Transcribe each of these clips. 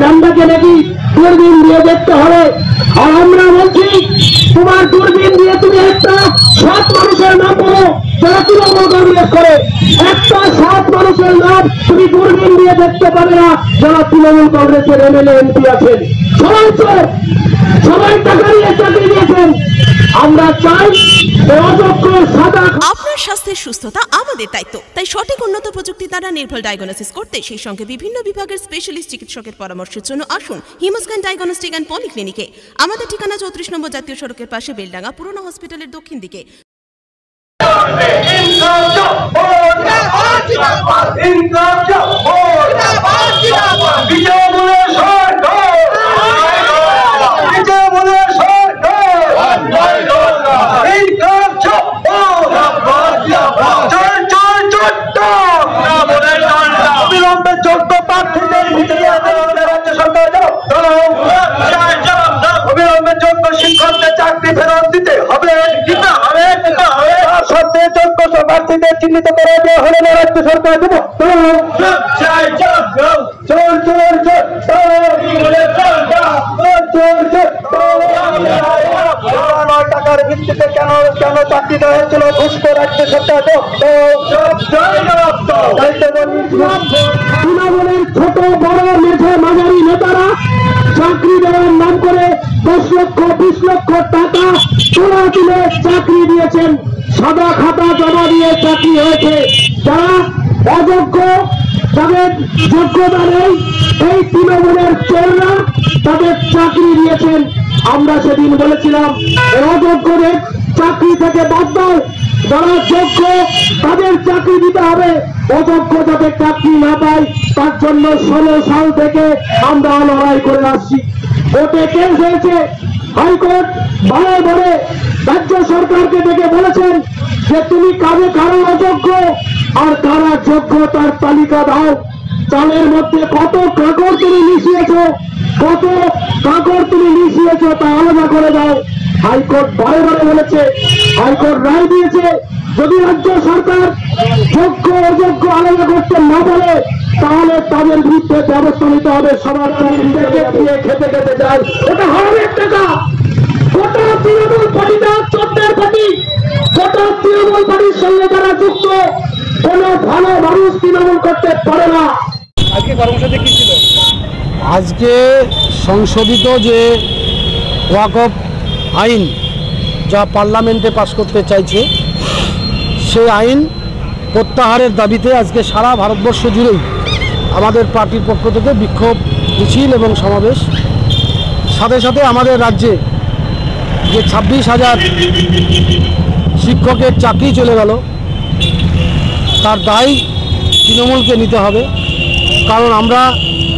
ঝান্ডাকে নাকি দূরবীন দিয়ে দেখতে হবে। আর আমরা বলছি তোমার দূরবীন দিয়ে তুমি একটা সৎ মানুষের নাম বলো যারা তৃণমূল কংগ্রেস করে, একটা সৎ মানুষের নাম তুমি দূরবীন দিয়ে দেখতে পাবে না যারা তৃণমূল কংগ্রেসের এমএলএ এমপি আছেন। সবাই চোর, সবাই টাকা নিয়ে চাকরি দিয়েছেন। আমরা চাই অযোগ্য সাদা। আপনার স্বাস্থ্যের সুস্থতা আমাদের দায়িত্ব, তাই সঠিক উন্নত প্রযুক্তি দ্বারা নির্ভুল ডায়াগনোসিস করতে সেই সঙ্গে বিভিন্ন বিভাগের স্পেশালিস্ট চিকিৎসকের পরামর্শের জন্য আসুন হিমোস্ক্যান ডায়াগনস্টিক অ্যান্ড পলিক্লিনিকে। আমাদের ঠিকানা 34 নম্বর জাতীয় সড়কের পাশে, বেলডাঙ্গা পুরনো হসপিটালের দক্ষিণ দিকে। শিক্ষকদের চাকরি ফেরত দিতে হবে, যোগ্য প্রার্থীদের চিহ্নিত করে দেওয়া হলে রাজ্য সরকার দেব। টাকার ভিত্তিতে কেন কেন চাকরি দেওয়া হয়েছিল ঘুষ করে রাজ্য সরকার। তৃণমূলের ছোট বড় মেঝে মাঝারি নেতারা চাকরি দেওয়ার নাম করে 10 লক্ষ 20 লক্ষ টাকা তোলা তুলে চাকরি দিয়েছেন। সাদা খাতা জমা দিয়ে চাকরি হয়েছে। যারা অযোগ্য, যাদের যোগ্যতা নেই, এই তৃণমূলের চোররা তাদের চাকরি দিয়েছেন। আমরা সেদিন বলেছিলাম অযোগ্যদের চাকরি থেকে বাদ দাও, যারা যোগ্য তাদের চাকরি দিতে হবে। অযোগ্য যাতে চাকরি না পায় তার জন্য 16 সাল থেকে আমরা লড়াই করে আসছি। কোর্টে কেস হয়েছে, হাইকোর্ট বারে বারে রাজ্য সরকারকে ডেকে বলেছেন যে তুমি কারা অযোগ্য আর কারা যোগ্য তার তালিকা দাও। চালের মধ্যে কত কাকড় তুমি মিশিয়েছ, কত কাকড় তুমি মিশিয়েছ তা আলাদা করে দাও। হাইকোর্ট বারে বারে বলেছে, হাইকোর্ট রায় দিয়েছে যদি রাজ্য সরকার যোগ্য অযোগ্য আলাদা করতে না পারে তাহলে তাদের বিরুদ্ধে ব্যবস্থা নিতে হবে। সবার দিয়ে খেতে খেতে যায়, ওটা হারামের টাকা। গোটা তৃণমূল পার্টিটা চোদ্দের পার্টি, গোটা তৃণমূল পার্টির সঙ্গে যারা যুক্ত কোনো ভালো মানুষ তৃণমূল করতে পারে না। আজকে কর্মসূচি কি ছিল? আজকে সংশোধিত যে ওয়াকফ আইন যা পার্লামেন্টে পাস করতে চাইছে সেই আইন প্রত্যাহারের দাবিতে আজকে সারা ভারতবর্ষ জুড়েই আমাদের পার্টির পক্ষ থেকে বিক্ষোভ মিছিল এবং সমাবেশ। সাথে সাথে আমাদের রাজ্যে যে 26,000 শিক্ষকের চাকরি চলে গেল তার দায় তৃণমূলকে নিতে হবে। কারণ আমরা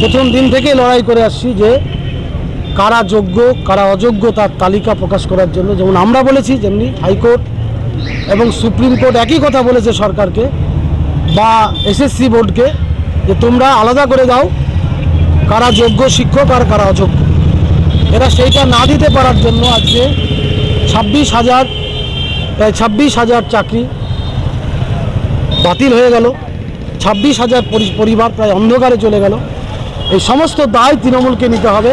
প্রথম দিন থেকে লড়াই করে আসছি যে কারা যোগ্য কারা অযোগ্য তার তালিকা প্রকাশ করার জন্য। যেমন আমরা বলেছি, যেমনি হাইকোর্ট এবং সুপ্রিম কোর্ট একই কথা বলেছে সরকারকে বা এসএসসি বোর্ডকে যে তোমরা আলাদা করে দাও কারা যোগ্য শিক্ষক আর কারা অযোগ্য। এরা সেইটা না দিতে পারার জন্য আজকে 26,000 চাকরি বাতিল হয়ে গেল, 26,000 পরিবার প্রায় অন্ধকারে চলে গেল। এই সমস্ত দায় তৃণমূলকে নিতে হবে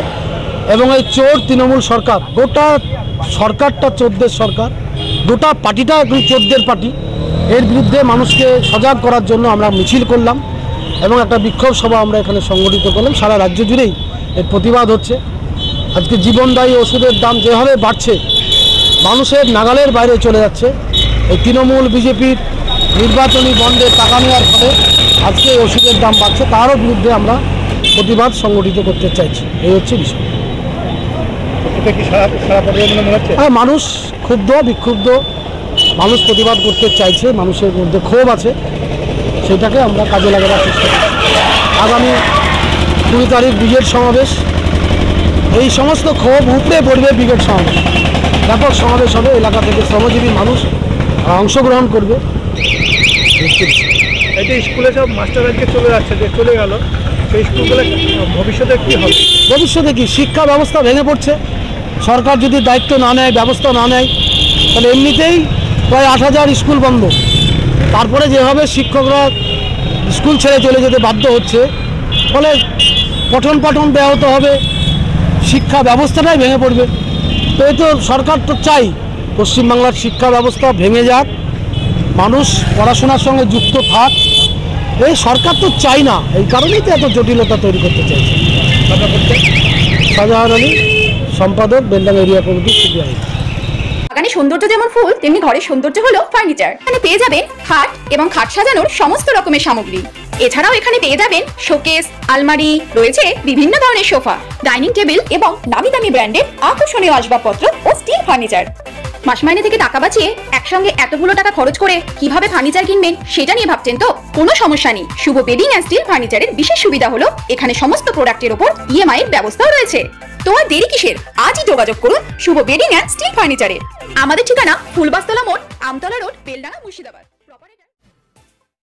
এবং এই চোর তৃণমূল সরকার, গোটা সরকারটা চোরদের সরকার, গোটা পার্টিটা একটু চোরদের পার্টি। এর বিরুদ্ধে মানুষকে সজাগ করার জন্য আমরা মিছিল করলাম এবং একটা বিক্ষোভ সভা আমরা এখানে সংগঠিত করলাম। সারা রাজ্য জুড়েই এর প্রতিবাদ হচ্ছে। আজকে জীবনদায়ী ওষুধের দাম যেভাবে বাড়ছে, মানুষের নাগালের বাইরে চলে যাচ্ছে, এই তৃণমূল বিজেপির নির্বাচনী বন্ডে টাকা নেওয়ার ফলে আজকে ওষুধের দাম বাড়ছে, তারও বিরুদ্ধে আমরা প্রতিবাদ সংগঠিত করতে চাইছি। এই হচ্ছে বিষয়। হ্যাঁ, মানুষ ক্ষুব্ধ, বিক্ষুব্ধ, মানুষ প্রতিবাদ করতে চাইছে, মানুষের মধ্যে ক্ষোভ আছে, সেটাকে আমরা কাজে লাগাবার চেষ্টা করছি। আগামী 20 তারিখ ব্রিগেড সমাবেশ, এই সমস্ত ক্ষোভ উপড়ে পড়বে ব্রিগেড সমাবেশ, ব্যাপক সমাবেশ হবে। এলাকা থেকে শ্রমজীবী মানুষ অংশগ্রহণ করবে। এই যে স্কুলে সব মাস্টার আজকে চলে যাচ্ছে, যে চলে গেল, সেই স্কুলগুলো ভবিষ্যতে কী হবে? ভবিষ্যতে কি, শিক্ষা ব্যবস্থা ভেঙে পড়ছে। সরকার যদি দায়িত্ব না নেয়, ব্যবস্থা না নেয়, তাহলে এমনিতেই প্রায় 8,000 স্কুল বন্ধ। তারপরে যেভাবে শিক্ষকরা স্কুল ছেড়ে চলে যেতে বাধ্য হচ্ছে, ফলে পঠন পাঠন ব্যাহত হবে, শিক্ষা ব্যবস্থাটাই ভেঙে পড়বে। তো এই তো সরকার তো চাই পশ্চিমবাংলার শিক্ষা ব্যবস্থা ভেঙে যাক, মানুষ পড়াশোনার সঙ্গে যুক্ত থাক, এই সরকার তো চাই না, এই কারণেই তো এত জটিলতা তৈরি করতে চাইছে। শাহজাহান আলী, সম্পাদক, বেলডাঙ্গা এরিয়া কমিটি, সিপিআই। বাগানে সৌন্দর্য যেমন ফুল, তেমনি ঘরের সৌন্দর্য হলো ফার্নিচার। এখানে পেয়ে যাবেন খাট এবং খাট সাজানোর সমস্ত রকমের সামগ্রী। এছাড়াও এখানে পেয়ে যাবেন শোকেস, আলমারি, রয়েছে বিভিন্ন ধরনের সোফা, ডাইনিং টেবিল এবং নামি দামি ব্র্যান্ডের আকর্ষণীয় আসবাবপত্র ও স্টিল ফার্নিচার। মাস মাইনে থেকে টাকা বাঁচিয়ে একসঙ্গে এতগুলো টাকা খরচ করে কিভাবে ফার্নিচার কিনবেন সেটা নিয়ে ভাবছেন তো? কোনো সমস্যা নেই। শুভ বেডিং অ্যান্ড স্টিল ফার্নিচারের বিশেষ সুবিধা হলো এখানে সমস্ত প্রোডাক্টের উপর ইএমআই এর ব্যবস্থাও রয়েছে। তো আর দেরি কিসের? আজই যোগাযোগ করুন শুভ বেডিং অ্যান্ড স্টিল ফার্নিচারে। আমাদের ঠিকানা ফুলবাস্তলা মোড়, আমতলা রোড, বেলডাঙ্গা, মুর্শিদাবাদ।